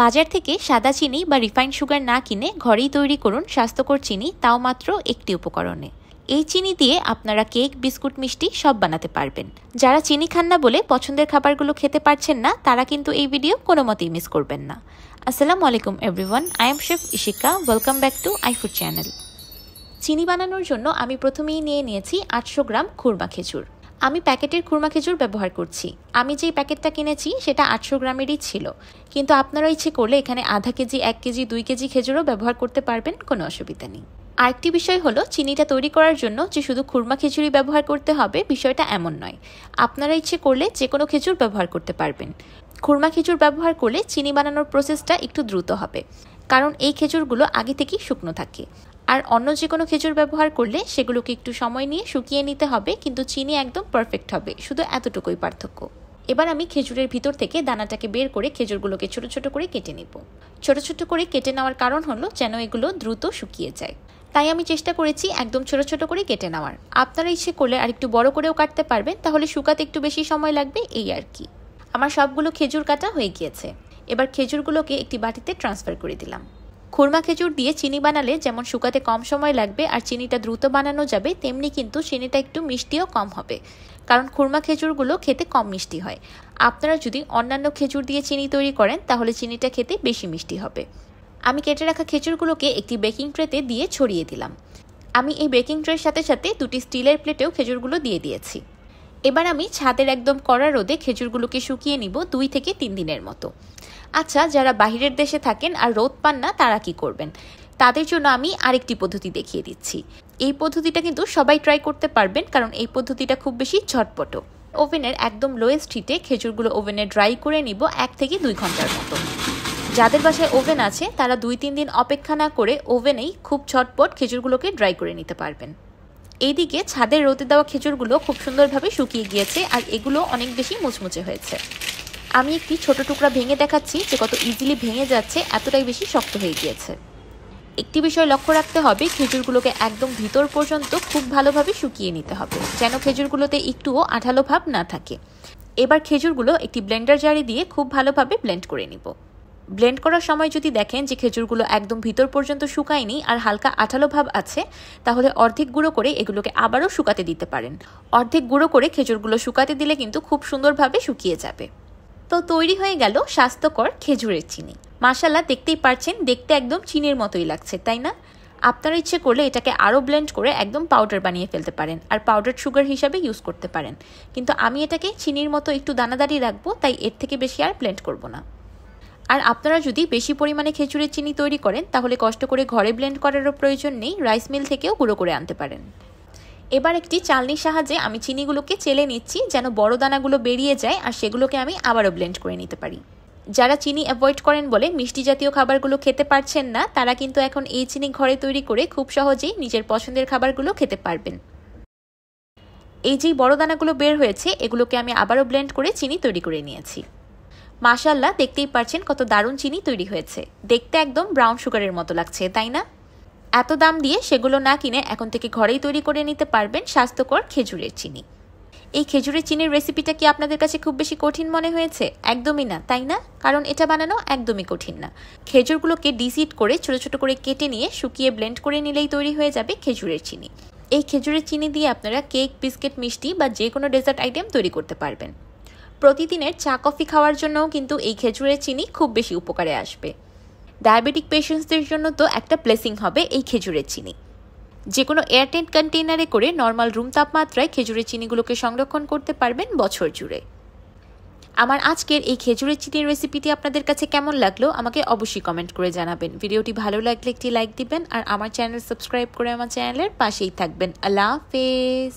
বাজার থেকে সাদা চিনি বা রিফাইন্ড সুগার না কিনে ঘরেই তৈরি করুন স্বাস্থ্যকর চিনি, তাও মাত্র একটি উপকরণে। এই চিনি দিয়ে আপনারা কেক, বিস্কুট, মিষ্টি সব বানাতে পারবেন। যারা চিনি খান না বলে পছন্দের খাবারগুলো খেতে পারছেন না, তারা কিন্তু এই ভিডিও কোনো মতেই মিস করবেন না। আসসালামু আলাইকুম everyone, I am chef Ishika. Welcome back to আইফুড channel. চিনি বানানোর জন্য আমি প্রথমেই নিয়েছি 800 গ্রাম খুরমা খেজুর। আমি প্যাকেটের খুরমা খেজুর ব্যবহার করছি। আমি যেই প্যাকেটটা কিনেছি সেটা 800 গ্রামেরই ছিল, কিন্তু আপনারা ইচ্ছে করলে এখানে আধা কেজি, 1 কেজি, 2 কেজি খেজুরও ব্যবহার করতে পারবেন, কোনো অসুবিধা নেই। আরেকটি বিষয় হলো, চিনিটা তৈরি করার জন্য যে শুধু খুরমা খেজুরই ব্যবহার করতে হবে বিষয়টা এমন নয়। আপনারা ইচ্ছে করলে যে কোনো খেজুর ব্যবহার করতে পারবেন। খুরমা খেজুর ব্যবহার করলে চিনি বানানোর প্রসেসটা একটু দ্রুত হবে, কারণ এই খেজুরগুলো আগে থেকেই শুকনো থাকে। আর অন্য যে কোনো খেজুর ব্যবহার করলে সেগুলোকে একটু সময় নিয়ে শুকিয়ে নিতে হবে, কিন্তু চিনি একদম পারফেক্ট হবে, শুধু এতটুকুই পার্থক্য। এবার আমি খেজুরের ভিতর থেকে দানাটাকে বের করে খেজুরগুলোকে ছোট ছোট করে কেটে নেব। ছোট ছোট করে কেটে নেওয়ার কারণ হলো যেন এগুলো দ্রুত শুকিয়ে যায়, তাই আমি চেষ্টা করেছি একদম ছোট ছোট করে কেটে নেওয়ার। আপনারা ইচ্ছে করলে আর একটু বড় করেও কাটতে পারবেন, তাহলে শুকাতে একটু বেশি সময় লাগবে, এই আর কি। আমার সবগুলো খেজুর কাটা হয়ে গিয়েছে। এবার খেজুরগুলোকে একটি বাটিতে ট্রান্সফার করে দিলাম। খুরমা খেজুর দিয়ে চিনি বানালে যেমন শুকাতে কম সময় লাগবে আর চিনিটা দ্রুত বানানো যাবে, তেমনি কিন্তু চিনিটা একটু মিষ্টিও কম হবে, কারণ খুরমা খেজুরগুলো খেতে কম মিষ্টি হয়। আপনারা যদি অন্যান্য খেজুর দিয়ে চিনি তৈরি করেন তাহলে চিনিটা খেতে বেশি মিষ্টি হবে। আমি কেটে রাখা খেজুরগুলোকে একটি বেকিং ট্রেতে দিয়ে ছড়িয়ে দিলাম। আমি এই বেকিং ট্রের সাথে সাথে 2টি স্টিলের প্লেটেও খেজুরগুলো দিয়ে দিয়েছি। এবার আমি ছাদের একদম কড়া রোদে খেজুরগুলোকে শুকিয়ে নিব 2 থেকে 3 দিনের মতো। আচ্ছা, যারা বাহিরের দেশে থাকেন আর রোদ পান না, তারা কি করবেন? তাদের জন্য আমি আরেকটি পদ্ধতি দেখিয়ে দিচ্ছি। এই পদ্ধতিটা কিন্তু সবাই ট্রাই করতে পারবেন, কারণ এই পদ্ধতিটা খুব বেশি ঝটপট। ওভেনের একদম লোয়েস্ট হিটে খেজুরগুলো ওভেনে ড্রাই করে নিব 1 থেকে 2 ঘন্টার মতো। যাদের বাসায় ওভেন আছে তারা 2-3 দিন অপেক্ষা না করে ওভেনেই খুব ঝটপট খেজুরগুলোকে ড্রাই করে নিতে পারবেন। এইদিকে ছাদের রোদে দেওয়া খেজুরগুলো খুব সুন্দরভাবে শুকিয়ে গিয়েছে আর এগুলো অনেক বেশি মুচমুচে হয়েছে। আমি একটি ছোট টুকরা ভেঙে দেখাচ্ছি যে কত ইজিলি ভেঙে যাচ্ছে, এতটাই বেশি শক্ত হয়ে গিয়েছে। একটি বিষয় লক্ষ্য রাখতে হবে, খেজুরগুলোকে একদম ভিতর পর্যন্ত খুব ভালোভাবে শুকিয়ে নিতে হবে, যেন খেজুরগুলোতে একটুও আঠালো ভাব না থাকে। এবার খেজুরগুলো একটি ব্লেন্ডার জারে দিয়ে খুব ভালোভাবে ব্লেন্ড করে নিব। ব্লেন্ড করার সময় যদি দেখেন যে খেজুরগুলো একদম ভিতর পর্যন্ত শুকায়নি আর হালকা আঠালো ভাব আছে, তাহলে অর্ধেক গুঁড়ো করে এগুলোকে আবারও শুকাতে দিতে পারেন। অর্ধেক গুঁড়ো করে খেজুরগুলো শুকাতে দিলে কিন্তু খুব সুন্দরভাবে শুকিয়ে যাবে। তো তৈরি হয়ে গেল স্বাস্থ্যকর খেজুরের চিনি। মাশাআল্লাহ, দেখতেই পারছেন, দেখতে একদম চিনির মতোই লাগছে, তাই না? আপনারা ইচ্ছে করলে এটাকে আরও ব্লেন্ড করে একদম পাউডার বানিয়ে ফেলতে পারেন আর পাউডার সুগার হিসাবে ইউজ করতে পারেন, কিন্তু আমি এটাকে চিনির মতো একটু দানাদারি রাখবো, তাই এর থেকে বেশি আর ব্লেন্ড করব না। আর আপনারা যদি বেশি পরিমাণে খেজুরের চিনি তৈরি করেন তাহলে কষ্ট করে ঘরে ব্লেন্ড করারও প্রয়োজন নেই, রাইস মিল থেকেও গুঁড়ো করে আনতে পারেন। এবার একটি চালনির সাহায্যে আমি চিনিগুলোকে চেলে নিচ্ছি, যেন বড় দানাগুলো বেরিয়ে যায় আর সেগুলোকে আমি আবারও ব্লেন্ড করে নিতে পারি। যারা চিনি অ্যাভয়েড করেন বলে মিষ্টি জাতীয় খাবারগুলো খেতে পারছেন না, তারা কিন্তু এখন এই চিনি ঘরে তৈরি করে খুব সহজেই নিজের পছন্দের খাবারগুলো খেতে পারবেন। এই যেই বড় দানাগুলো বের হয়েছে, এগুলোকে আমি আবারও ব্লেন্ড করে চিনি তৈরি করে নিয়েছি। মাশাআল্লাহ, দেখতেই পারছেন কত দারুণ চিনি তৈরি হয়েছে। দেখতে একদম ব্রাউন সুগারের মতো লাগছে, তাই না? এত দাম দিয়ে সেগুলো না কিনে এখন থেকে ঘরেই তৈরি করে নিতে পারবেন স্বাস্থ্যকর খেজুরের চিনি। এই খেজুরের চিনির রেসিপিটা কি আপনাদের কাছে খুব বেশি কঠিন মনে হয়েছে? একদমই না, তাই না? কারণ এটা বানানো একদমই কঠিন না। খেজুরগুলোকে ডিসিড করে ছোট ছোট করে কেটে নিয়ে শুকিয়ে ব্লেন্ড করে নিলেই তৈরি হয়ে যাবে খেজুরের চিনি। এই খেজুরের চিনি দিয়ে আপনারা কেক, বিস্কিট, মিষ্টি বা যে কোনো ডেজার্ট আইটেম তৈরি করতে পারবেন। প্রতিদিনের চা কফি খাওয়ার জন্যও কিন্তু এই খেজুরের চিনি খুব বেশি উপকারে আসবে। ডায়াবেটিক পেশেন্টসদের জন্য তো একটা ব্লেসিং হবে এই খেজুরের চিনি। যে কোনো এয়ারটাইট কন্টেইনারে করে নর্মাল রুম তাপমাত্রায় খেজুরের চিনিগুলোকে সংরক্ষণ করতে পারবেন বছর জুড়ে। আমার আজকের এই খেজুরের চিনির রেসিপিটি আপনাদের কাছে কেমন লাগলো আমাকে অবশ্যই কমেন্ট করে জানাবেন। ভিডিওটি ভালো লাগলে একটি লাইক দিবেন আর আমার চ্যানেল সাবস্ক্রাইব করে আমার চ্যানেলের পাশেই থাকবেন। আল্লাহ হাফেজ।